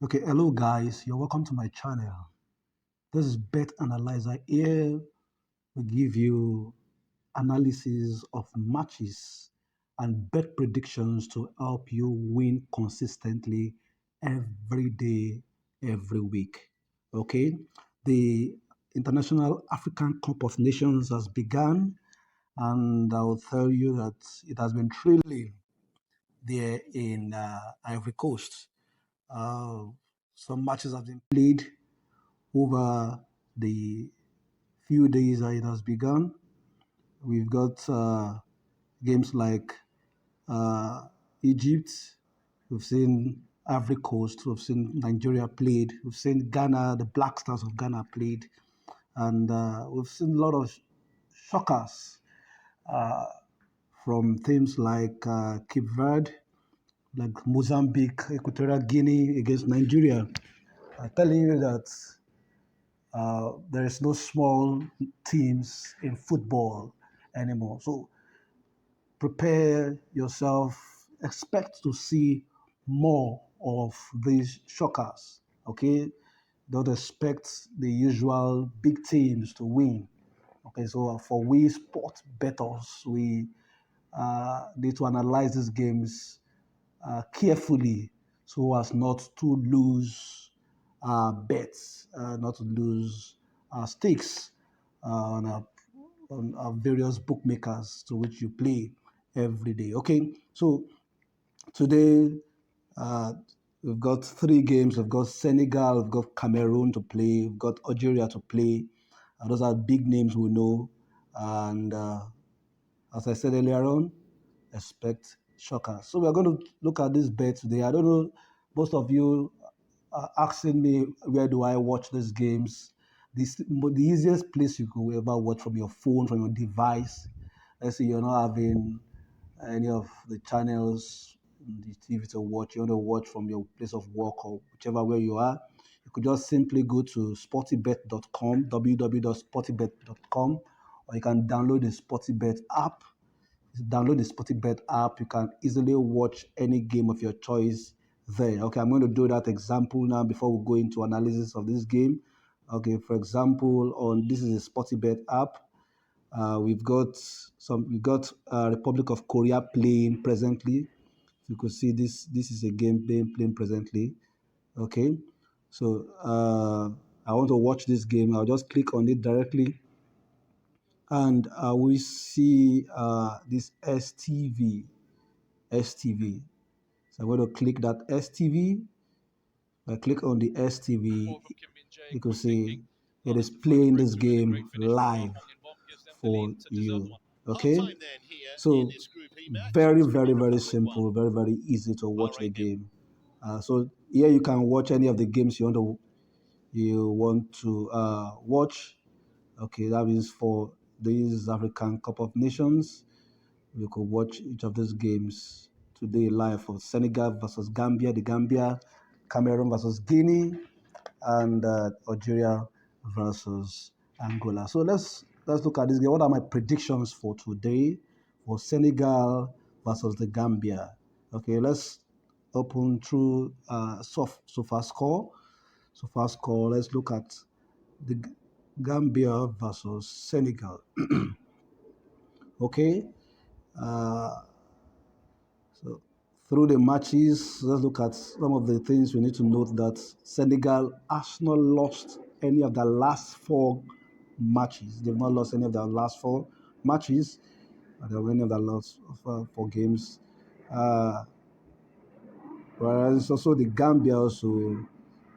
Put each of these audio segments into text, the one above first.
Okay, hello guys, you're welcome to my channel. This is Bet Analyzer. Here we give you analysis of matches and bet predictions to help you win consistently every day, every week. Okay, the International African Cup of Nations has begun, and I'll tell you that it has been thrilling there in Ivory Coast. Uh, some matches have been played over the few days that it has begun. We've got games like uh, Egypt, we've seen Ivory Coast, we've seen Nigeria played, we've seen Ghana, the Black Stars of Ghana played, and we've seen a lot of shockers uh, from teams like Cape Verde, like Mozambique, Equatorial Guinea against Nigeria. Telling you that there is no small teams in football anymore. So prepare yourself. Expect to see more of these shockers. Okay, don't expect the usual big teams to win. Okay, so for we sport bettors, we need to analyze these games carefully so as not to lose bets, not to lose stakes on various bookmakers to which you play every day. Okay, so today uh, we've got three games. We've got Senegal, we've got Cameroon to play, we've got Algeria to play. Those are big names we know. And as I said earlier on, expect shockers. So we're going to look at this bet today. I don't know, most of you are asking me where do I watch these games. The easiest place you could ever watch from your phone, from your device. Let's say you're not having any of the channels on the TV to watch. You want to watch from your place of work or whichever way you are. You could just simply go to sportybet.com, www.sportybet.com, or you can download the Sportybet app. Download the sportybet app. You can easily watch any game of your choice there. Okay, I'm going to do that example now before we go into analysis of this game. Okay, for example, on this is the Sportybet app. We've got Republic of Korea playing presently. You could see this is a game being playing presently. Okay, so I want to watch this game. I'll just click on it directly, and we see this STV. So I'm going to click that STV. If I click on the STV, you can see it is playing this game live for you. Okay, so very, very, very simple, very, very easy to watch the game. So here you can watch any of the games you want to watch. Okay, that means for this African Cup of Nations, you could watch each of these games today live for Senegal versus Gambia, the Gambia, Cameroon versus Guinea, and Algeria versus Angola. So let's look at this game. What are my predictions for today for Senegal versus the Gambia? Okay, let's open through SofaScore. SofaScore. Let's look at the Gambia versus Senegal. Okay. Uh, so through the matches, let's look at some of the things we need to note that Senegal has not lost any of their last four matches. They've not lost any of their last four matches. They've winning of their last four games. Uh, Whereas also the Gambia also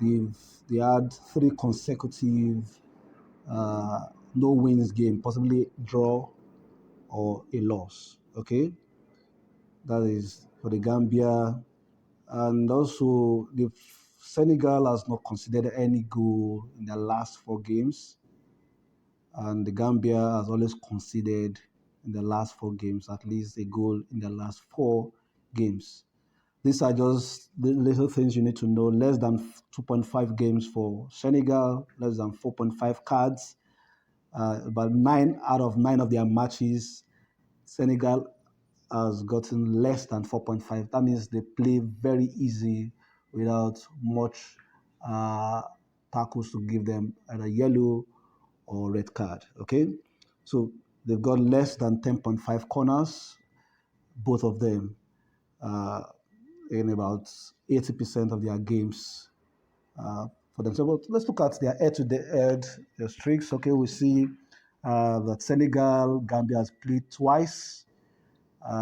they had three consecutive no wins game, possibly draw or a loss. Okay, that is for the Gambia. And also, the Senegal has not considered any goal in their last four games, and the Gambia has always conceded in the last four games at least a goal in the last four games. These are just the little things you need to know. Less than 2.5 games for Senegal, less than 4.5 cards. But 9 out of 9 of their matches, Senegal has gotten less than 4.5. That means they play very easy without much uh, tackles to give them either yellow or red card. Okay, so they've got less than 10.5 corners, both of them, uh, in about 80% of their games for themselves. But let's look at their head-to-head streaks. Okay, we see that Senegal, Gambia has played twice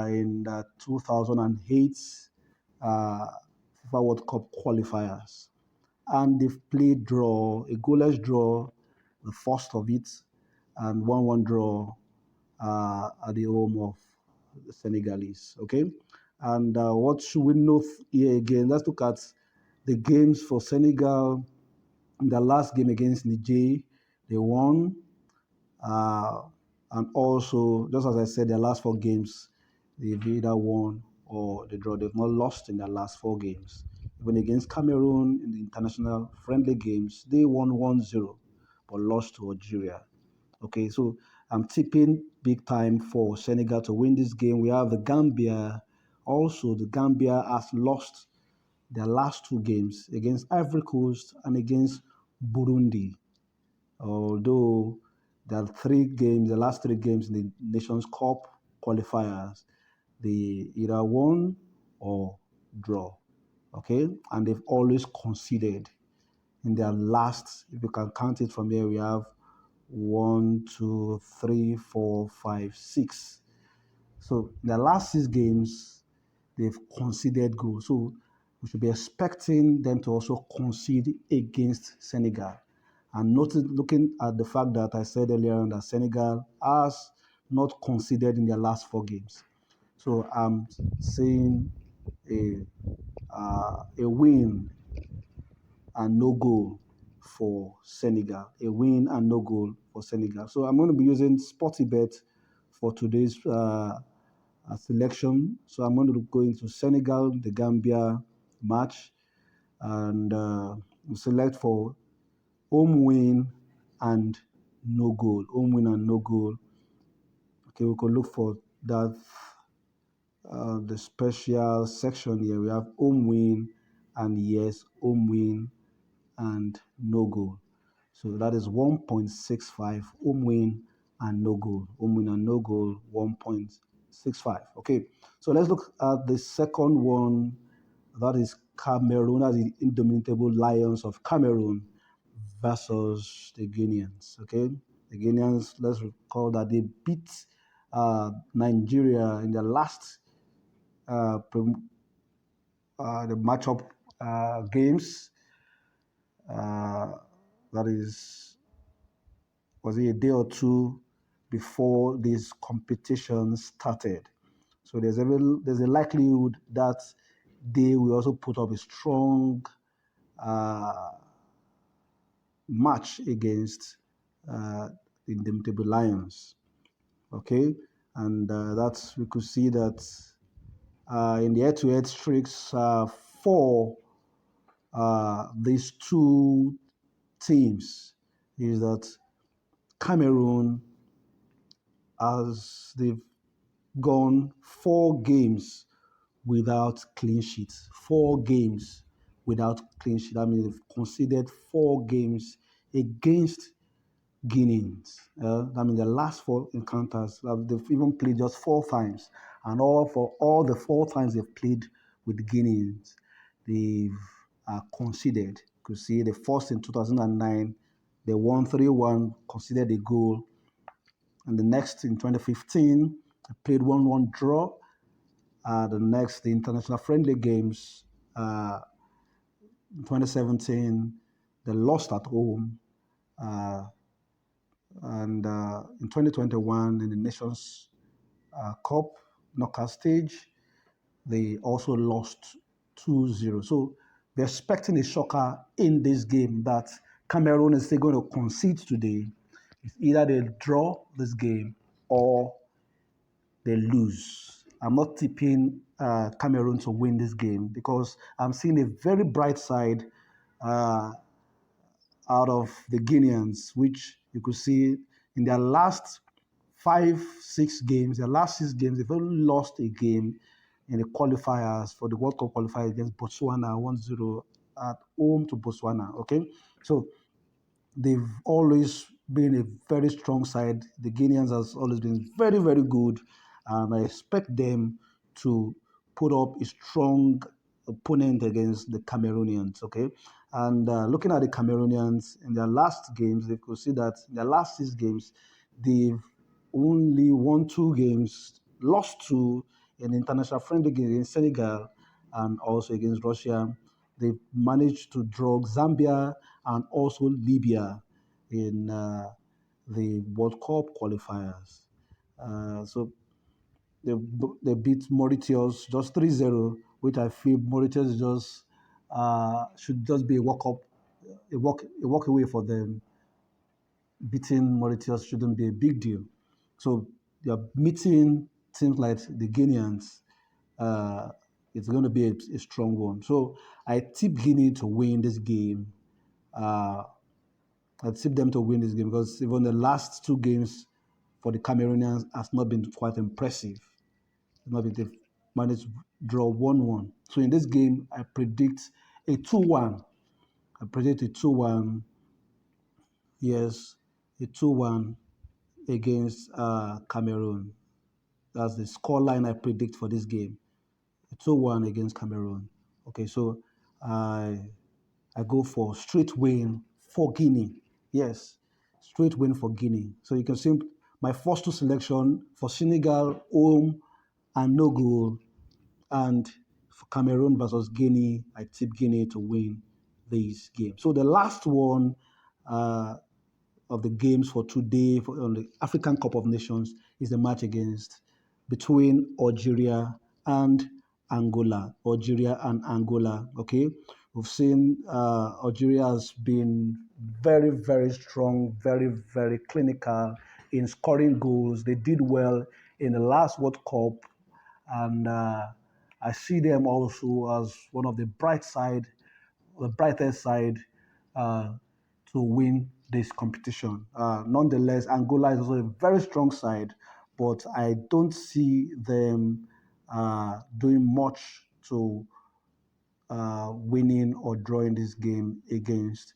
in the 2008 uh, FIFA World Cup qualifiers, and they've played draw, a goalless draw, the first of it, and 1-1 draw at the home of the Senegalese. Okay, and what should we know here again? Let's look at the games for Senegal. In the last game against Niger, they won. Uh, and also, just as I said, their last four games, they've either won or they draw. They've not lost in their last four games. Even against Cameroon in the international friendly games, they won 1-0, but lost to Algeria. Okay, so I'm tipping big time for Senegal to win this game. We have the Gambia. Also, the Gambia has lost their last two games against Ivory Coast and against Burundi. Although there are three games, the last three games in the Nations Cup qualifiers, they either won or draw. Okay, and they've always conceded in their last. If you can count it from here, we have one, two, three, four, five, six. So in the last six games, they've conceded goals. So we should be expecting them to also concede against Senegal. And looking at the fact that I said earlier on that Senegal has not conceded in their last four games. So I'm seeing a win and no goal for Senegal. A win and no goal for Senegal. So I'm going to be using sportybet for today's selection. So I'm going to go into Senegal, the Gambia match, and select for home win and no goal. Home win and no goal. Okay, we could look for that. The special section here, we have home win and yes, home win and no goal. So that is 1.65 home win and no goal. Home win and no goal, 1.65. Okay, so let's look at the second one. That is Cameroon, that's the indomitable Lions of Cameroon versus the Guineans. Okay, the Guineans, let's recall that they beat Nigeria in the last the matchup games. Uh, that is, was it a day or two before this competition started? So there's a likelihood that they will also put up a strong uh, match against the Indomitable Lions. Okay, and that's we could see that in the head-to-head streaks for these two teams is that Cameroon, as they've gone 4 games without clean sheets. 4 games without clean sheet. That means they've conceded 4 games against Guineans. I mean, the last 4 encounters, they've even played just 4 times. And for all the 4 times they've played with Guineans, they've conceded. You could see the first in 2009, they won 3-1, conceded a goal. And the next in 2015, they played 1-1 draw. The next, the international friendly games, in 2017, they lost at home. And in 2021, in the Nations Cup knockout stage, they also lost 2-0. So they're expecting a shocker in this game that Cameroon is still going to concede today. It's either they draw this game or they lose. I'm not tipping Cameroon to win this game because I'm seeing a very bright side uh, out of the Guineans, which you could see in their last 5, 6 games, they've only lost a game in the qualifiers for the World Cup qualifier against Botswana 1-0 at home to Botswana. Okay, so they've always been a very strong side. The Guineans has always been very, very good, and I expect them to put up a strong opponent against the Cameroonians. Okay, and looking at the Cameroonians in their last games, they could see that in their last 6 games, they've only won 2 games, lost two in international friendly games against Senegal and also against Russia. They managed to draw Zambia and also Libya in the World Cup qualifiers. So they, they beat Mauritius just 3-0, which I feel Mauritius just should just be a walk up, a walk away for them. Beating Mauritius shouldn't be a big deal. So they're meeting teams like the Guineans. Uh, it's going to be a strong one. So I tip Guinea to win this game. Uh, I tip them to win this game because even the last 2 games for the Cameroonians has not been quite impressive. Not been, they've managed to draw 1-1. So in this game, I predict a 2-1. I predict a 2-1. Yes, a 2-1 against Cameroon. That's the scoreline I predict for this game. 2-1 against Cameroon. Okay, so I I go for straight win for Guinea. Yes, straight win for Guinea. So you can see my first two selection for Senegal, home and no goal, and for Cameroon versus Guinea, I tip Guinea to win this game. So the last one uh, of the games for today on the African Cup of Nations is the match against between Algeria and Angola. Algeria and Angola. Okay, we've seen Algeria has been very, very strong, very, very clinical in scoring goals. They did well in the last World Cup, and I see them also as one of the brightest side uh, to win this competition. Nonetheless, Angola is also a very strong side, but I don't see them doing much to winning or drawing this game against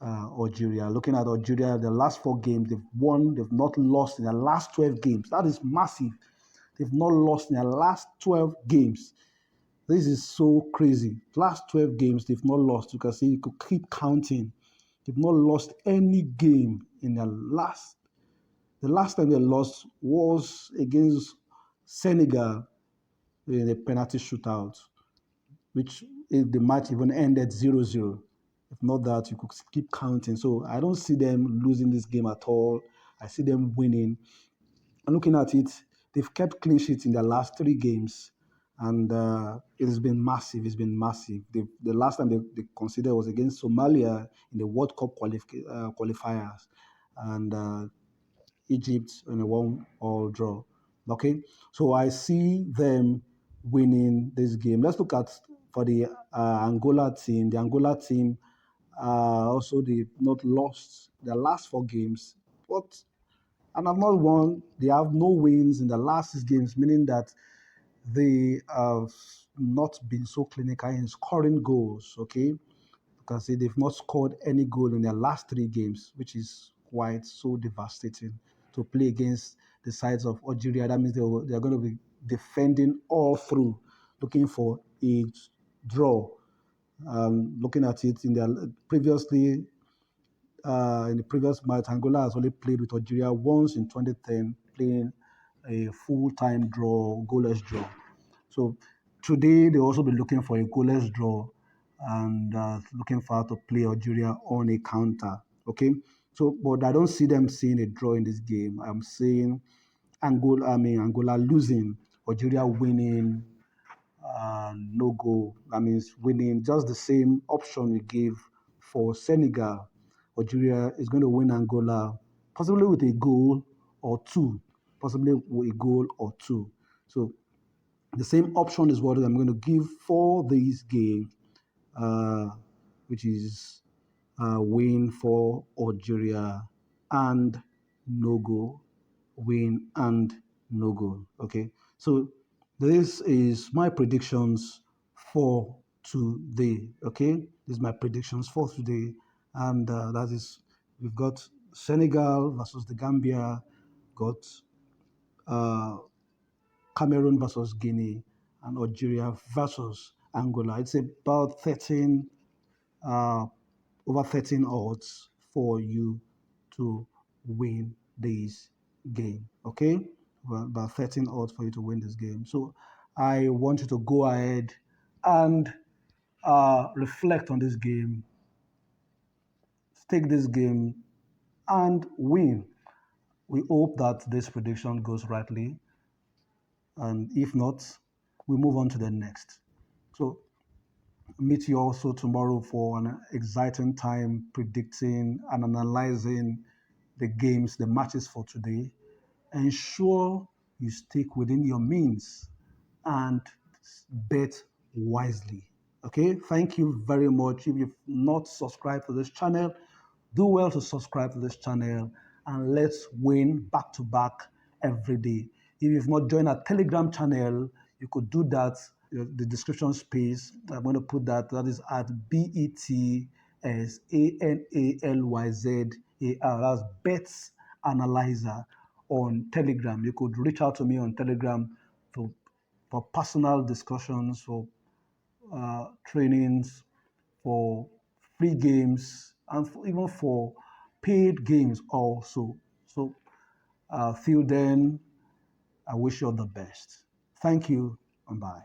Algeria. Looking at Algeria, the last 4 games they've won, they've not lost in the last 12 games. That is massive. They've not lost in the last 12 games. This is so crazy. Last 12 games, they've not lost. You can see, you could keep counting. They've not lost any game in the last. The last time they lost was against Senegal in a penalty shootout, which if the match even ended 0-0. If not that, you could keep counting. So I don't see them losing this game at all. I see them winning. And looking at it, they've kept clean sheets in their last 3 games, and it has been massive. It's been massive. The last time they considered was against Somalia in the World Cup qualifiers, and Egypt in a 1-1 draw. Okay, so I see them winning this game. Let's look at for the Angola team. The Angola team also they've not lost their last 4 games, but and have not won. They have no wins in the last 6 games, meaning that they have not been so clinical in scoring goals. Okay, because they've not scored any goal in their last 3 games, which is quite so devastating to play against the sides of Algeria. That means they're going to be defending all through, looking for a draw. Looking at it in the previous match, Angola has only played with Algeria once in 2010, playing a full-time draw, goalless draw. So today they also be looking for a goalless draw and looking for how to play Algeria on a counter. Okay, so but I don't see them seeing a draw in this game. I'm seeing Angola losing, Algeria winning, no goal. That means winning just the same option we gave for Senegal. Algeria is going to win Angola, possibly with a goal or two, possibly with a goal or two. So the same option is what I'm going to give for this game, uh, which is win for Algeria and no goal, win and no goal. Okay, so This is my predictions for today. Okay, this is my predictions for today, and that is we've got Senegal versus the Gambia, got uh, Cameroon versus Guinea, and Algeria versus Angola. It's about 13 uh, over 13 odds for you to win this game. Okay, well, about 13 odds for you to win this game. So I want you to go ahead and reflect on this game, stake this game, and win. We hope that this prediction goes rightly, and if not, we move on to the next. So meet you also tomorrow for an exciting time predicting and analyzing the games, the matches for today. Ensure you stick within your means and bet wisely. Okay, thank you very much. If you've not subscribed to this channel, do well to subscribe to this channel and let's win back to back every day. If you've not joined our Telegram channel, you could do that. The description space, I'm going to put that. That is at BETSANALYZAR. That's Bets Analyzer on Telegram. You could reach out to me on Telegram for personal discussions, for trainings, for free games, and even for paid games also. So, till then, I wish you all the best. Thank you and bye.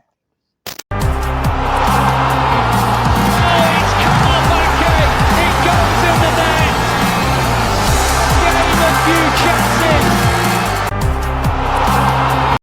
It goes in the net. Game of few chances.